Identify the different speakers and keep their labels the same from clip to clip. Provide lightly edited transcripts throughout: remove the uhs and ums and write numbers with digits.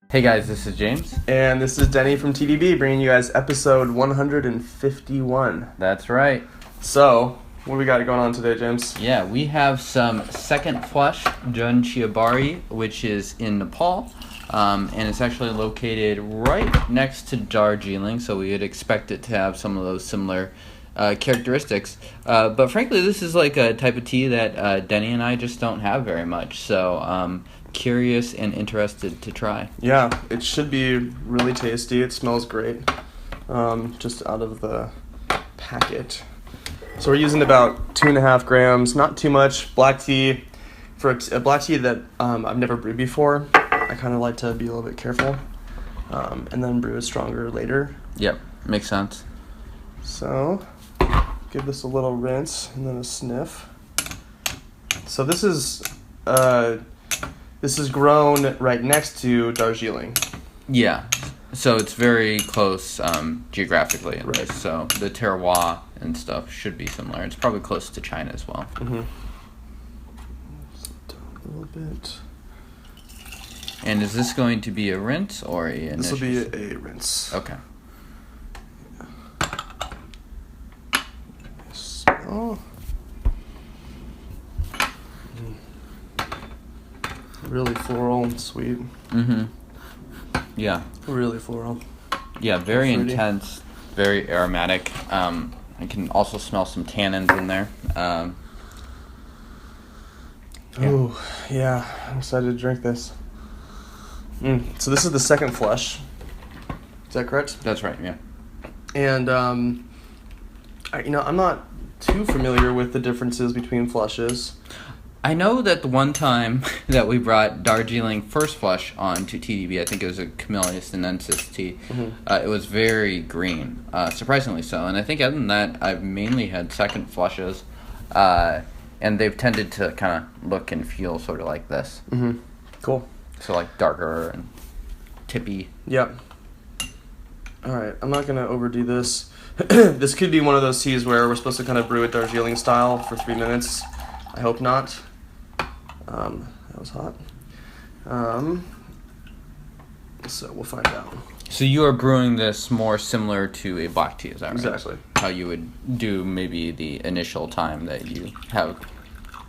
Speaker 1: Hey guys, this is James.
Speaker 2: And this is Denny from TeaDB, bringing you guys episode 151.
Speaker 1: That's right.
Speaker 2: So, what do we got going on today, James?
Speaker 1: Yeah, we have some second flush done Chiyabari, which is in Nepal, and it's actually located right next to Darjeeling, so we would expect it to have some of those similar characteristics. But frankly, this is like a type of tea that Denny and I just don't have very much, so curious and interested to try.
Speaker 2: Yeah, it should be really tasty. It smells great, just out of the packet. So we're using about 2.5 grams, not too much. Black tea, for a black tea that I've never brewed before, I kind of like to be a little bit careful, and then brew it stronger later.
Speaker 1: Yep, makes sense.
Speaker 2: So, give this a little rinse and then a sniff. So this is grown right next to Darjeeling.
Speaker 1: Yeah, so it's very close geographically.
Speaker 2: Right.
Speaker 1: So the terroir and stuff should be similar. It's probably close to China as well.
Speaker 2: Mm-hmm. A little bit.
Speaker 1: And is this going to be a rinse or a initial?
Speaker 2: This will be a rinse.
Speaker 1: Okay.
Speaker 2: Smell. Really floral and sweet.
Speaker 1: Mm-hmm. Yeah.
Speaker 2: Really floral.
Speaker 1: Yeah, very
Speaker 2: Fruity.
Speaker 1: intense, very aromatic. I can also smell some tannins in there. Yeah.
Speaker 2: Oh, yeah. I'm excited to drink this. So this is the second flush. Is that correct?
Speaker 1: That's right, yeah.
Speaker 2: And, I'm not too familiar with the differences between flushes.
Speaker 1: I know that the one time that we brought Darjeeling first flush onto TeaDB, I think it was a Camellia sinensis tea, it was very green, surprisingly so. And I think other than that, I've mainly had second flushes, and they've tended to kind of look and feel sort of like this.
Speaker 2: Mm-hmm. Cool.
Speaker 1: So like darker and tippy.
Speaker 2: Yep. All right, I'm not going to overdo this. This could be one of those teas where we're supposed to kind of brew it Darjeeling style for 3 minutes. I hope not. That was hot. So we'll find out.
Speaker 1: So you are brewing this more similar to a black tea, is that right?
Speaker 2: Exactly.
Speaker 1: How you would do maybe the initial time that you have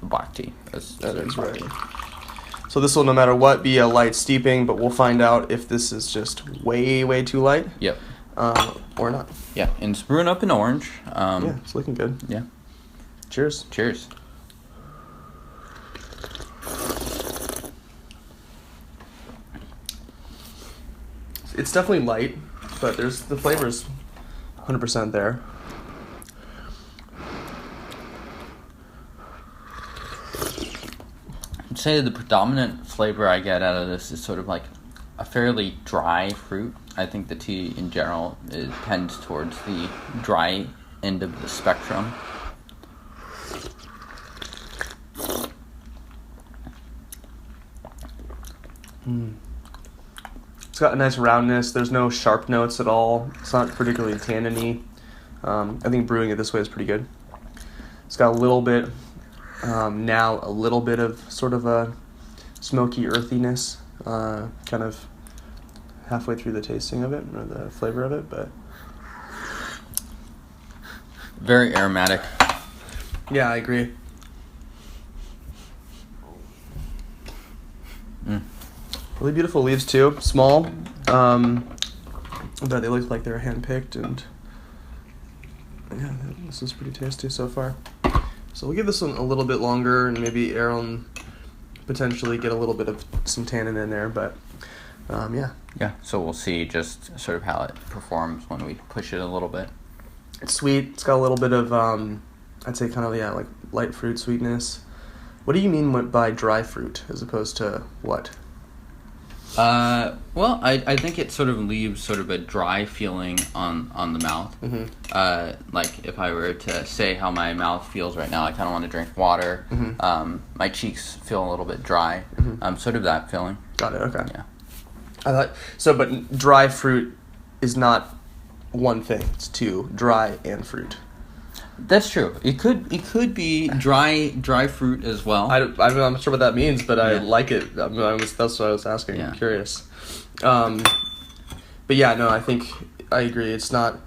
Speaker 1: black tea.
Speaker 2: That is right. So this will, no matter what, be a light steeping, but we'll find out if this is just way, way too light.
Speaker 1: Yep.
Speaker 2: Or not.
Speaker 1: Yeah, and it's brewing up in orange.
Speaker 2: Yeah, it's looking good.
Speaker 1: Yeah.
Speaker 2: Cheers.
Speaker 1: Cheers.
Speaker 2: It's definitely light, but the flavor's 100% there.
Speaker 1: I'd say the predominant flavor I get out of this is sort of like a fairly dry fruit. I think the tea in general tends towards the dry end of the spectrum.
Speaker 2: It's got a nice roundness. There's no sharp notes at all. It's not particularly tanniny. I think brewing it this way is pretty good. It's got a little bit, now a little bit of sort of a smoky earthiness, kind of halfway through the tasting of it, or the flavor of it, but...
Speaker 1: Very aromatic.
Speaker 2: Yeah, I agree. Really beautiful leaves too. Small, but they look like they're hand-picked, and yeah, this is pretty tasty so far. So we'll give this one a little bit longer, and maybe Aaron potentially get a little bit of some tannin in there, but yeah.
Speaker 1: Yeah, so we'll see just sort of how it performs when we push it a little bit.
Speaker 2: It's sweet. It's got a little bit of, I'd say kind of, yeah, like light fruit sweetness. What do you mean by dry fruit as opposed to what?
Speaker 1: Well, I think it sort of leaves sort of a dry feeling on the mouth.
Speaker 2: Mm-hmm.
Speaker 1: Like if I were to say how my mouth feels right now, I kind of want to drink water.
Speaker 2: Mm-hmm.
Speaker 1: My cheeks feel a little bit dry.
Speaker 2: Mm-hmm.
Speaker 1: Sort of that feeling.
Speaker 2: Got it. Okay.
Speaker 1: Yeah.
Speaker 2: I thought so, but dry fruit is not one thing. It's two, dry and fruit.
Speaker 1: That's true. It could be dry fruit as well.
Speaker 2: I'm not sure what that means, but I
Speaker 1: Yeah.
Speaker 2: like it. That's what I was asking.
Speaker 1: Yeah.
Speaker 2: I'm curious. But yeah, no, I think I agree. It's not.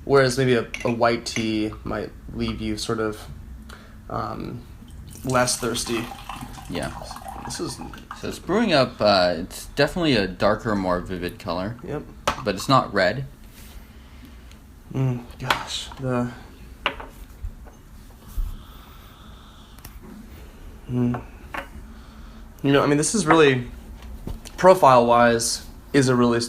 Speaker 2: Whereas maybe a white tea might leave you sort of less thirsty.
Speaker 1: Yeah.
Speaker 2: This is.
Speaker 1: So it's brewing up. It's definitely a darker, more vivid color.
Speaker 2: Yep.
Speaker 1: But it's not red.
Speaker 2: Gosh, this is really, profile-wise, is a really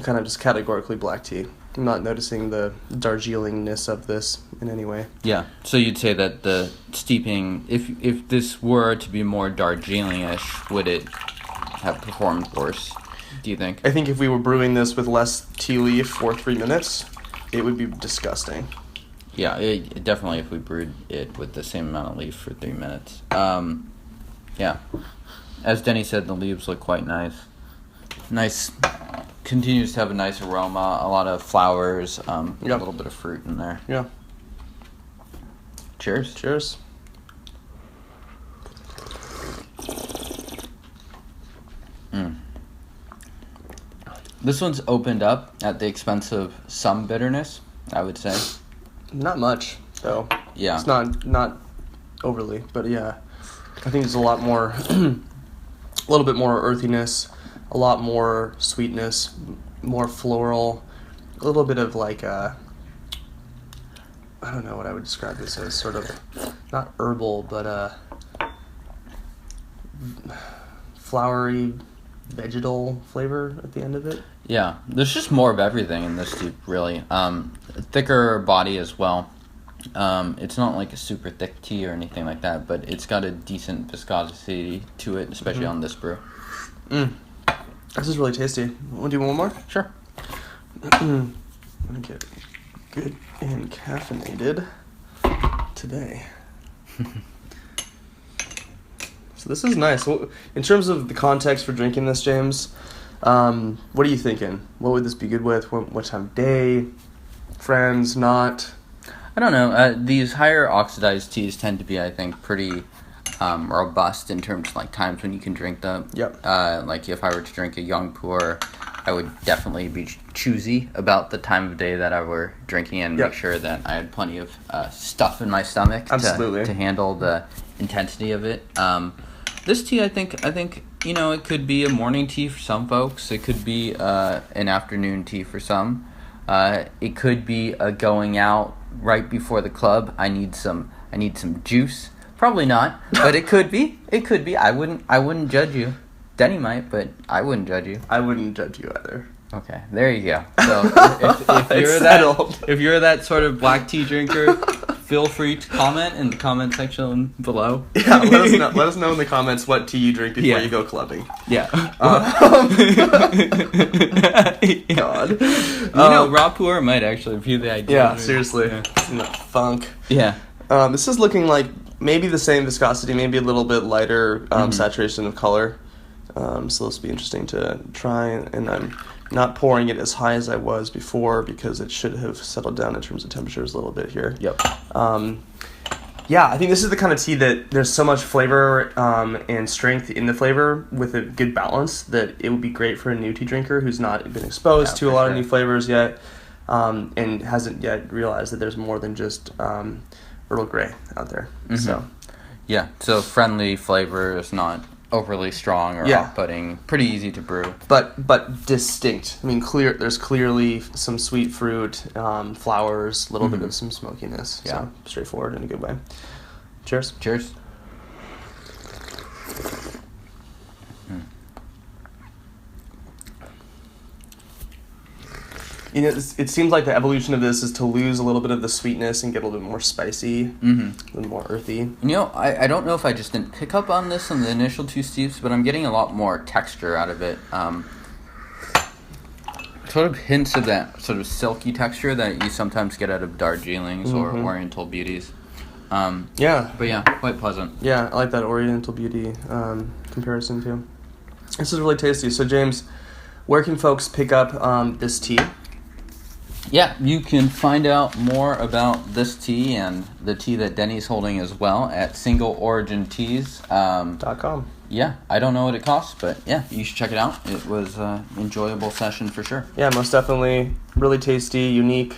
Speaker 2: kind of just categorically black tea. I'm not noticing the Darjeelingness of this in any way.
Speaker 1: Yeah. So you'd say that the steeping, if this were to be more Darjeeling-ish, would it have performed worse, do you think?
Speaker 2: I think if we were brewing this with less tea leaf for 3 minutes, it would be disgusting.
Speaker 1: Yeah, it definitely if we brewed it with the same amount of leaf for 3 minutes. Yeah. As Denny said, the leaves look quite nice. Nice, continues to have a nice aroma, a lot of flowers, a little bit of fruit in there.
Speaker 2: Yeah.
Speaker 1: Cheers.
Speaker 2: Cheers.
Speaker 1: This one's opened up at the expense of some bitterness, I would say.
Speaker 2: Not much, though.
Speaker 1: Yeah.
Speaker 2: It's not overly, but yeah. I think there's a lot more, a little bit more earthiness, a lot more sweetness, more floral, a little bit of like I don't know what I would describe this as, sort of, not herbal, but flowery, vegetal flavor at the end of it.
Speaker 1: Yeah, there's just more of everything in this tea, really. Thicker body as well. It's not like a super thick tea or anything like that, but it's got a decent viscosity to it, especially on this brew.
Speaker 2: This is really tasty. Want to do one more?
Speaker 1: Sure.
Speaker 2: I'm going to get good and caffeinated today. So this is nice. In terms of the context for drinking this, James, what are you thinking? What would this be good with? What time of day? Friends, not?
Speaker 1: I don't know. These higher oxidized teas tend to be, I think, pretty robust in terms of like times when you can drink them.
Speaker 2: Yep.
Speaker 1: Like if I were to drink a young pour, I would definitely be choosy about the time of day that I were drinking and make sure that I had plenty of stuff in my stomach to handle the intensity of it. This tea, I think it could be a morning tea for some folks. It could be an afternoon tea for some. It could be a going out right before the club. I need some juice. Probably not, but it could be. It could be. I wouldn't judge you. Denny might, but I wouldn't judge you.
Speaker 2: I wouldn't judge you either.
Speaker 1: Okay, there you go. So if you're that sort of black tea drinker, feel free to comment in the comment section below.
Speaker 2: Yeah, let us know in the comments what tea you drink before you go clubbing.
Speaker 1: Yeah.
Speaker 2: God.
Speaker 1: Raw pour might actually be the idea.
Speaker 2: Yeah, seriously. Yeah. Funk.
Speaker 1: Yeah.
Speaker 2: This is looking like maybe the same viscosity, maybe a little bit lighter saturation of color. So this will be interesting to try, and I'm not pouring it as high as I was before because it should have settled down in terms of temperatures a little bit here.
Speaker 1: Yep.
Speaker 2: Yeah, I think this is the kind of tea that there's so much flavor and strength in the flavor with a good balance that it would be great for a new tea drinker who's not been exposed to a lot of new flavors yet and hasn't yet realized that there's more than just Earl Grey out there. So
Speaker 1: friendly flavor is not overly strong or off-putting. Pretty easy to brew,
Speaker 2: but distinct. I mean, there's clearly some sweet fruit, flowers, a little bit of some smokiness. Yeah, so straightforward in a good way. Cheers.
Speaker 1: Cheers.
Speaker 2: It seems like the evolution of this is to lose a little bit of the sweetness and get a little bit more spicy, a little more earthy.
Speaker 1: I don't know if I just didn't pick up on this on the initial two steeps, but I'm getting a lot more texture out of it. Sort of hints of that sort of silky texture that you sometimes get out of Darjeelings or Oriental Beauties. But quite pleasant.
Speaker 2: Yeah, I like that Oriental Beauty comparison too. This is really tasty. So James, where can folks pick up this tea?
Speaker 1: Yeah, you can find out more about this tea and the tea that Denny's holding as well at singleoriginteas.com.
Speaker 2: .com.
Speaker 1: Yeah, I don't know what it costs, but yeah, you should check it out. It was an enjoyable session for sure.
Speaker 2: Yeah, most definitely. Really tasty, unique.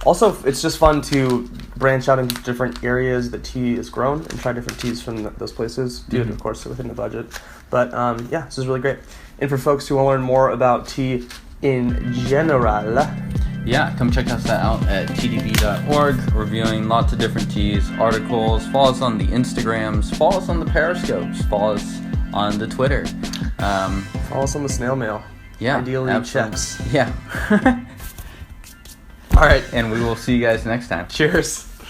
Speaker 2: Also, it's just fun to branch out into different areas that tea is grown and try different teas from those places. Do it, of course, within the budget. But yeah, this is really great. And for folks who want to learn more about tea in general,
Speaker 1: yeah, come check us out at TeaDB.org, reviewing lots of different teas, articles. Follow us on the Instagrams, follow us on the Periscopes, follow us on the Twitter.
Speaker 2: Follow us on the snail mail.
Speaker 1: Yeah,
Speaker 2: ideally
Speaker 1: absolutely.
Speaker 2: checks.
Speaker 1: Yeah. All right, and we will see you guys next time.
Speaker 2: Cheers.